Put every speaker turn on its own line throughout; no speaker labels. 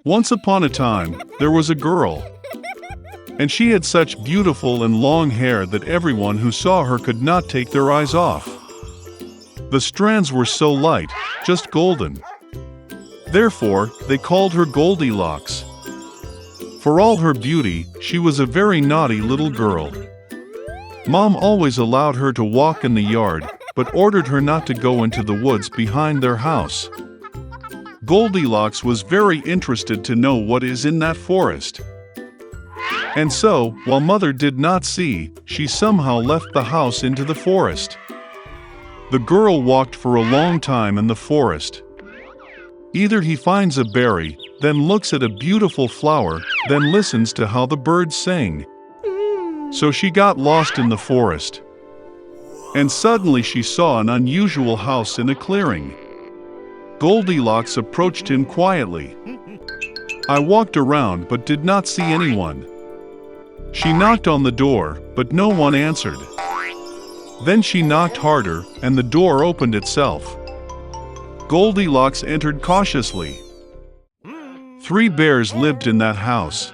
Once upon a time, there was a girl, and she had such beautiful and long hair that everyone who saw her could not take their eyes off. The strands were so light, just golden. Therefore, they called her Goldilocks. For all her beauty, she was a very naughty little girl. Mom always allowed her to walk in the yard, but ordered her not to go into the woods behind their house. Goldilocks was very interested to know what is in that forest. And so, while Mother did not see, she somehow left the house into the forest. The girl walked for a long time in the forest. Either he finds a berry, then looks at a beautiful flower, then listens to how the birds sing. So she got lost in the forest. And suddenly she saw an unusual house in a clearing. Goldilocks approached him quietly. I walked around but did not see anyone. She knocked on the door, but no one answered. Then she knocked harder, and the door opened itself. Goldilocks entered cautiously. 3 bears lived in that house.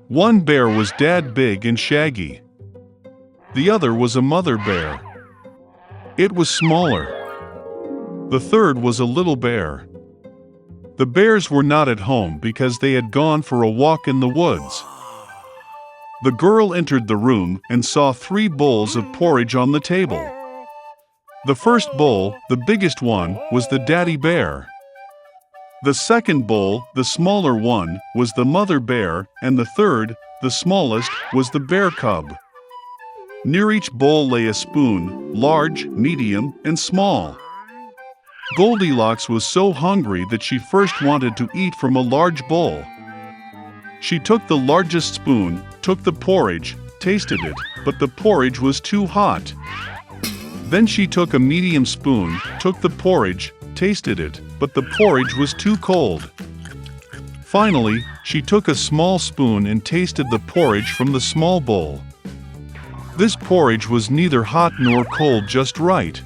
One bear was dad big and shaggy. The other was a mother bear. It was smaller. The third was a little bear. The bears were not at home because they had gone for a walk in the woods. The girl entered the room and saw 3 bowls of porridge on the table. The first bowl, the biggest one, was the daddy bear. The second bowl, the smaller one, was the mother bear, and the third, the smallest, was the bear cub. Near each bowl lay a spoon, large, medium, and small. Goldilocks was so hungry that she first wanted to eat from a large bowl. She took the largest spoon, took the porridge, tasted it, but the porridge was too hot. Then she took a medium spoon, took the porridge, tasted it, but the porridge was too cold. Finally, she took a small spoon and tasted the porridge from the small bowl. This porridge was neither hot nor cold, just right.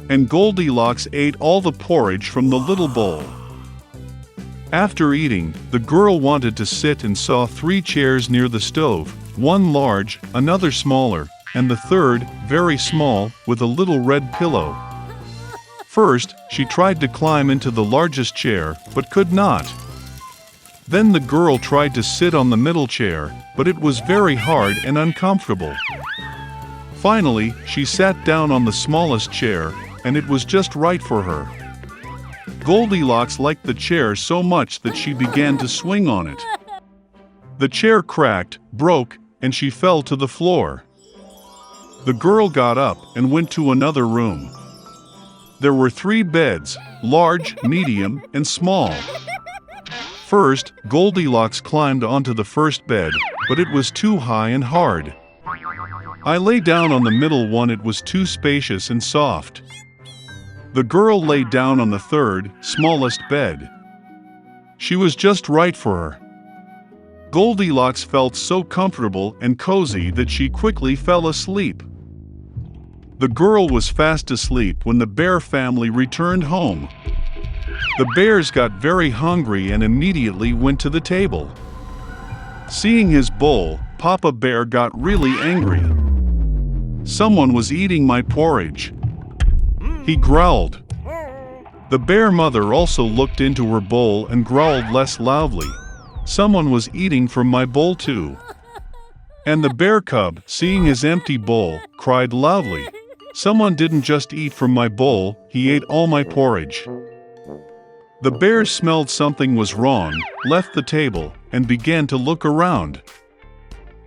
And Goldilocks ate all the porridge from the little bowl. After eating, the girl wanted to sit and saw 3 chairs near the stove, one large, another smaller, and the third, very small, with a little red pillow. First, she tried to climb into the largest chair, but could not. Then the girl tried to sit on the middle chair, but it was very hard and uncomfortable. Finally, she sat down on the smallest chair, and it was just right for her. Goldilocks liked the chair so much that she began to swing on it. The chair cracked, broke, and she fell to the floor. The girl got up and went to another room. There were 3 beds, large, medium, and small. First, Goldilocks climbed onto the first bed, but it was too high and hard. I lay down on the middle one, it was too spacious and soft. The girl lay down on the third, smallest bed. She was just right for her. Goldilocks felt so comfortable and cozy that she quickly fell asleep. The girl was fast asleep when the bear family returned home. The bears got very hungry and immediately went to the table. Seeing his bowl, Papa Bear got really angry. Someone was eating my porridge. He growled. The bear mother also looked into her bowl and growled less loudly. Someone was eating from my bowl too. And the bear cub, seeing his empty bowl, cried loudly. Someone didn't just eat from my bowl, he ate all my porridge. The bears smelled something was wrong, left the table, and began to look around.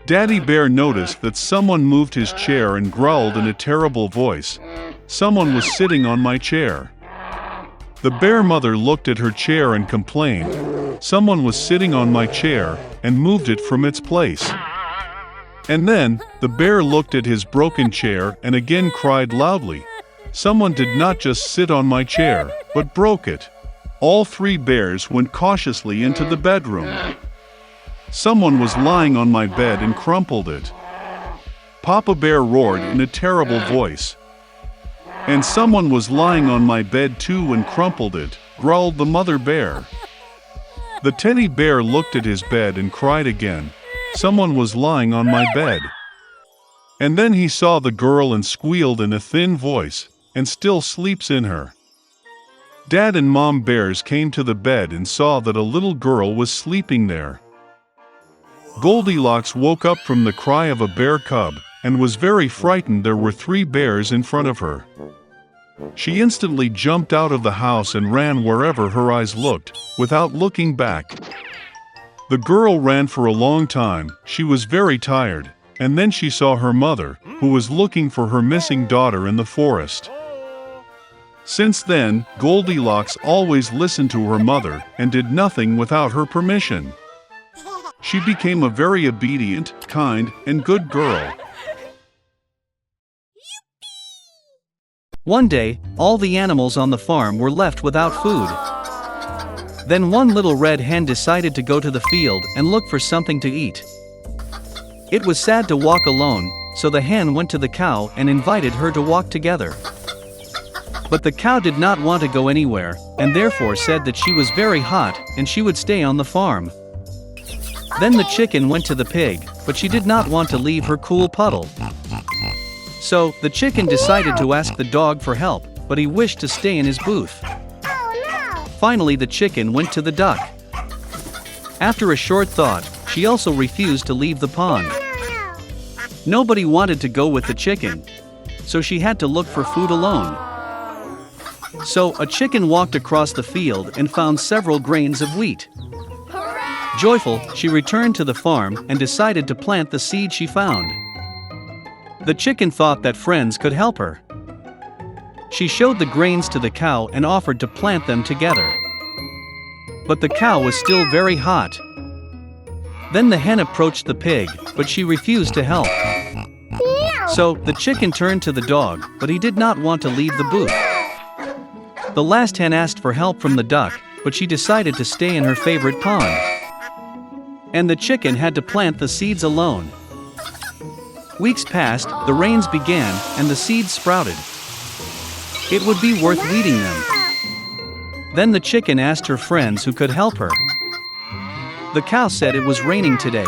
Daddy Bear noticed that someone moved his chair and growled in a terrible voice. Someone was sitting on my chair. The bear mother looked at her chair and complained. Someone was sitting on my chair and moved it from its place. And then, the bear looked at his broken chair and again cried loudly. Someone did not just sit on my chair, but broke it. All 3 bears went cautiously into the bedroom. Someone was lying on my bed and crumpled it. Papa Bear roared in a terrible voice. And someone was lying on my bed too and crumpled it, growled the mother bear. The teddy bear looked at his bed and cried again. Someone was lying on my bed. And then he saw the girl and squealed in a thin voice, and still sleeps in her. Dad and Mom bears came to the bed and saw that a little girl was sleeping there. Goldilocks woke up from the cry of a bear cub, and was very frightened. There were 3 bears in front of her. She instantly jumped out of the house and ran wherever her eyes looked, without looking back. The girl ran for a long time. She was very tired, and then she saw her mother, who was looking for her missing daughter in the forest. Since then, Goldilocks always listened to her mother and did nothing without her permission. She became a very obedient, kind, and good girl.
One day, all the animals on the farm were left without food. Then one little red hen decided to go to the field and look for something to eat. It was sad to walk alone, so the hen went to the cow and invited her to walk together. But the cow did not want to go anywhere, and therefore said that she was very hot and she would stay on the farm. Then the chicken went to the pig, but she did not want to leave her cool puddle. So, the chicken decided to ask the dog for help, but he wished to stay in his booth. Finally, the chicken went to the duck. After a short thought, she also refused to leave the pond. Nobody wanted to go with the chicken, so she had to look for food alone. So, a chicken walked across the field and found several grains of wheat. Joyful, she returned to the farm and decided to plant the seed she found. The chicken thought that friends could help her. She showed the grains to the cow and offered to plant them together. But the cow was still very hot. Then the hen approached the pig, but she refused to help. So, the chicken turned to the dog, but he did not want to leave the booth. The last hen asked for help from the duck, but she decided to stay in her favorite pond. And the chicken had to plant the seeds alone. Weeks passed, the rains began, and the seeds sprouted. It would be worth weeding them. Then the chicken asked her friends who could help her. The cow said it was raining today.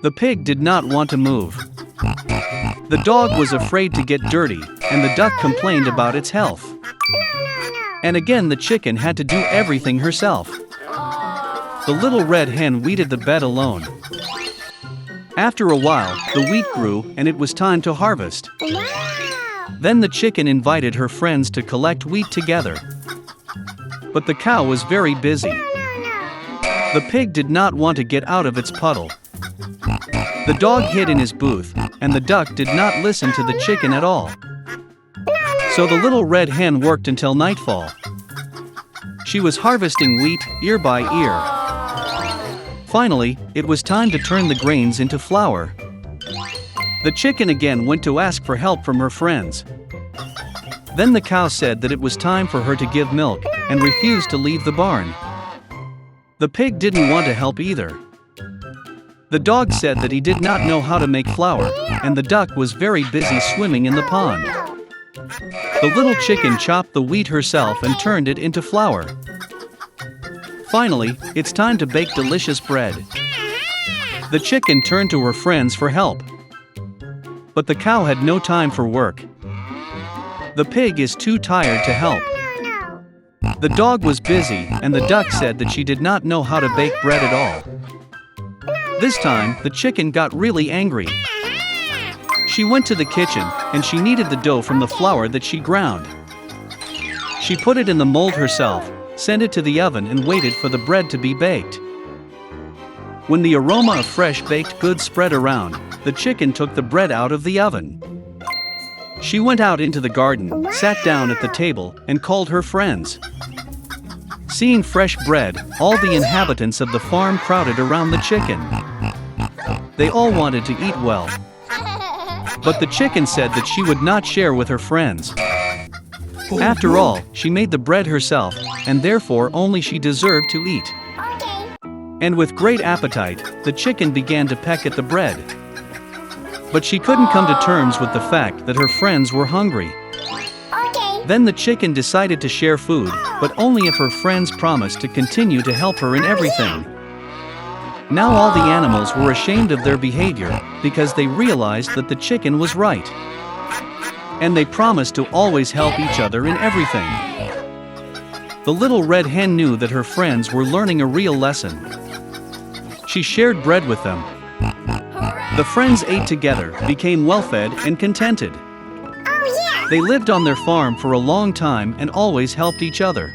The pig did not want to move. The dog was afraid to get dirty, and the duck complained about its health. And again the chicken had to do everything herself. The little red hen weeded the bed alone. After a while, the wheat grew and it was time to harvest. Then the chicken invited her friends to collect wheat together. But the cow was very busy. The pig did not want to get out of its puddle. The dog hid in his booth, and the duck did not listen to the chicken at all. So the little red hen worked until nightfall. She was harvesting wheat ear by ear. Finally, it was time to turn the grains into flour. The chicken again went to ask for help from her friends. Then the cow said that it was time for her to give milk, and refused to leave the barn. The pig didn't want to help either. The dog said that he did not know how to make flour, and the duck was very busy swimming in the pond. The little chicken chopped the wheat herself and turned it into flour. Finally, it's time to bake delicious bread. The chicken turned to her friends for help. But the cow had no time for work. The pig is too tired to help. The dog was busy, and the duck said that she did not know how to bake bread at all. This time, the chicken got really angry. She went to the kitchen, and she kneaded the dough from the flour that she ground. She put it in the mold herself, sent it to the oven and waited for the bread to be baked. When the aroma of fresh baked goods spread around, the chicken took the bread out of the oven. She went out into the garden, sat down at the table, and called her friends. Seeing fresh bread, all the inhabitants of the farm crowded around the chicken. They all wanted to eat well. But the chicken said that she would not share with her friends. After all, she made the bread herself, and therefore only she deserved to eat. And with great appetite, the chicken began to peck at the bread. But she couldn't come to terms with the fact that her friends were hungry. Then the chicken decided to share food, but only if her friends promised to continue to help her in everything. Now all the animals were ashamed of their behavior, because they realized that the chicken was right. And they promised to always help each other in everything. The little red hen knew that her friends were learning a real lesson. She shared bread with them. The friends ate together, became well-fed and contented. They lived on their farm for a long time and always helped each other.